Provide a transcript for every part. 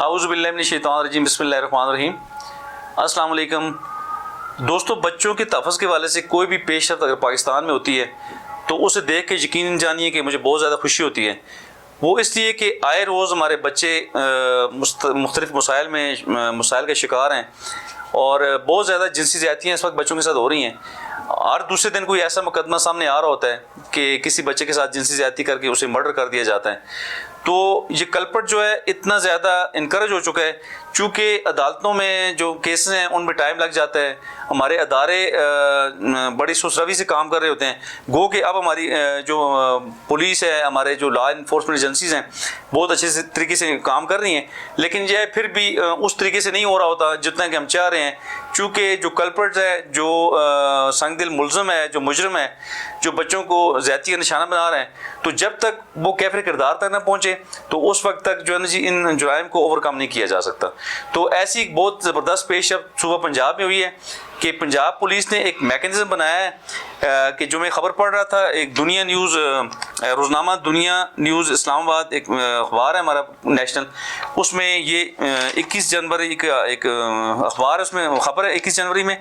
औज़ुबिल्लाहिमिनश्शैतानिर्रजीम बिस्मिल्लाहिर्रहमानिर्रहीम। अस्सलाम वालेकुम दोस्तों, बच्चों के तहफ़्फ़ुज़ के हवाले से कोई भी पेशरफ़्त अगर पाकिस्तान में होती है तो उसे देख के यकीन जानिए कि मुझे बहुत ज़्यादा खुशी होती है। वो इसलिए कि आए रोज़ हमारे बच्चे मुख्तलिफ़ मसाइल के शिकार हैं और बहुत ज़्यादा जिनसी ज़्यादतियाँ इस वक्त बच्चों के साथ हो रही हैं। हर दूसरे दिन कोई ऐसा मुकदमा सामने आ रहा होता है कि किसी बच्चे के साथ जिनसी ज़्यादती करके उसे मर्डर कर दिया जाता है। तो ये कल्प्रिट जो है इतना ज़्यादा इनकरेज हो चुका है, चूँकि अदालतों में जो केसेस हैं उनमें टाइम लग जाता है। हमारे अदारे बड़ी सुसरवी से काम कर रहे होते हैं। गो कि अब हमारी जो पुलिस है, हमारे जो लॉ इन्फोर्समेंट एजेंसीज़ हैं, बहुत अच्छे से तरीके से काम कर रही हैं, लेकिन यह फिर भी उस तरीके से नहीं हो रहा होता जितना कि हम चाह रहे हैं। चूँकि जो कल्प्रिट है, जो संगदिल मुल्ज़िम है, जो मुजरिम है, जो बच्चों को ज़्यादती का निशाना बना रहे हैं, तो जब तक वो कैफ़िर किरदार तक ना पहुँचे तो उस वक्त तक जो है ना जी इन जुराइम को ओवरकम नहीं किया जा सकता। तो ऐसी एक बहुत ज़बरदस्त पेशरफ्त सुबह पंजाब में हुई है कि पंजाब पुलिस ने एक मैकेनिज़्म बनाया है कि जो मैं ख़बर पढ़ रहा था, एक दुनिया न्यूज़ रोज़नामा दुनिया न्यूज़ इस्लामाबाद एक अखबार है हमारा नेशनल, उसमें ये 21 जनवरी का एक अखबार है, उसमें ख़बर है 21 जनवरी में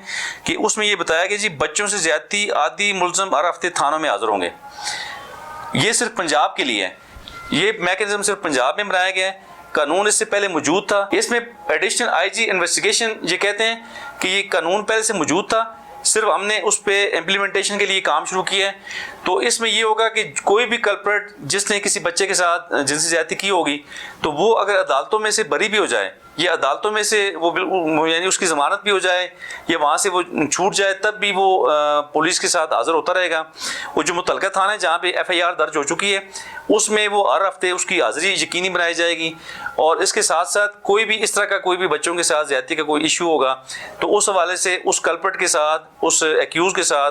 कि उसमें ये बताया कि जी बच्चों से ज़्यादती आदि मुल्ज़िम हर हफ्ते थानों में हाज़िर होंगे। ये सिर्फ पंजाब के लिए है, ये मैकेनिज़्म सिर्फ पंजाब में बनाया गया है। कानून इससे पहले मौजूद था। इसमें एडिशनल आईजी इन्वेस्टिगेशन ये कहते हैं कि ये कानून पहले से मौजूद था, सिर्फ हमने उस पर इम्प्लीमेंटेशन के लिए काम शुरू किया है। तो इसमें ये होगा कि कोई भी कल्प्रिट जिसने किसी बच्चे के साथ जिनसी ज़्यादती की होगी तो वो अगर अदालतों में से बरी भी हो जाए, या अदालतों में से वो यानी उसकी ज़मानत भी हो जाए या वहाँ से वो छूट जाए, तब भी वो पुलिस के साथ हाज़िर होता रहेगा। वो जो मुतलका थाना है जहाँ पे FIR दर्ज हो चुकी है, उसमें वो हर हफ्ते उसकी हाज़िरी यकीनी बनाई जाएगी। और इसके साथ साथ कोई भी इस तरह का कोई भी बच्चों के साथ ज़्यादती का कोई इशू होगा तो उस हवाले से उस कल्प्रिट के साथ, उस एक्यूज़ के साथ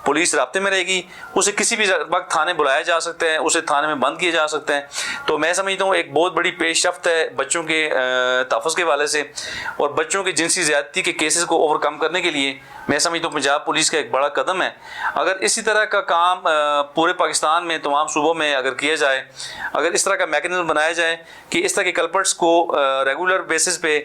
पुलिस राब्ते में रहेगी। उसे किसी भी वक्त थाने बुलाया जा सकता है, उसे थाने में बंद किया जा सकता है। तो मैं समझता हूँ एक बहुत बड़ी पेशरफ्त है बच्चों के तहफ़्फ़ुज़ के हवाले से, और बच्चों की जिनसी ज़्यादती के केसेस को ओवरकम करने के लिए मैं समझता हूँ पंजाब पुलिस का एक बड़ा कदम है। अगर इसी तरह का काम पूरे पाकिस्तान में तमाम सूबों में अगर किया जाए, अगर इस तरह का मैकेनिज़्म बनाया जाए कि इस तरह के कल्प्रिट्स को रेगुलर बेसिस पे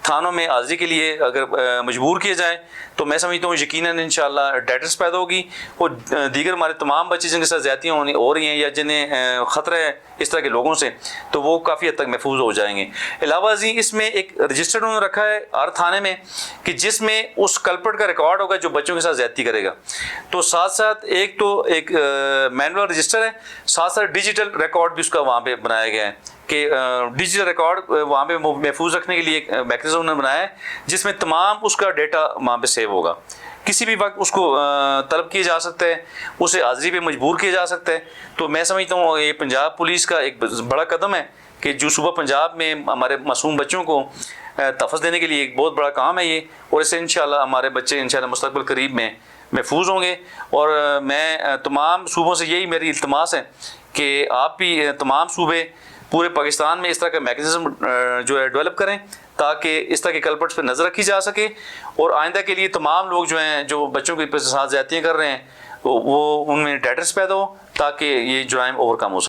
थानों में हाज़िरी के लिए अगर मजबूर किया जाए, तो मैं समझता हूँ यकीनन इंशाअल्लाह डेटर्स पैदा होगी और दीगर हमारे तमाम बच्चे जिनके साथ ज़्यादतियाँ हो रही हैं या जिन्हें ख़तरा है इस तरह के लोगों से, तो वो काफ़ी हद तक महफूज हो जाएंगे। अलावा जी इसमें एक रजिस्टर उन्होंने रखा है हर थाने में कि जिसमें उस कल्प्रिट का रिकॉर्ड होगा जो बच्चों के साथ ज़्यादती करेगा। तो साथ साथ एक मैनुअल रजिस्टर है, साथ साथ डिजिटल रिकॉर्ड भी उसका वहाँ पर बनाया गया है कि डिजिटल रिकॉर्ड वहाँ पे महफूज रखने के लिए एक मैकेनिज़्म उन्होंने बनाया है जिसमें तमाम उसका डेटा वहाँ पे सेव होगा। किसी भी वक्त उसको तलब किया जा सकता है, उसे हाज़िरी पे मजबूर किया जा सकता है। तो मैं समझता हूँ ये पंजाब पुलिस का एक बड़ा कदम है कि जो सुबह पंजाब में हमारे मासूम बच्चों को तहफ़्फ़ुज़ देने के लिए एक बहुत बड़ा काम है ये, और इससे इंशाअल्लाह हमारे बच्चे इंशाअल्लाह मुस्तक़बिल करीब में महफूज होंगे। और मैं तमाम सूबों से यही मेरी इल्तमास है कि आप भी तमाम सूबे पूरे पाकिस्तान में इस तरह का मैकेनिज़्म जो है डेवलप करें ताकि इस तरह के कल्प्रिट्स पर नज़र रखी जा सके, और आइंदा के लिए तमाम लोग जो हैं जो बच्चों के साथ ज़्यादतियाँ कर रहे हैं वो उनमें डेटर्स पैदा हो ताकि ये जुराइम ओवरकम हो सके।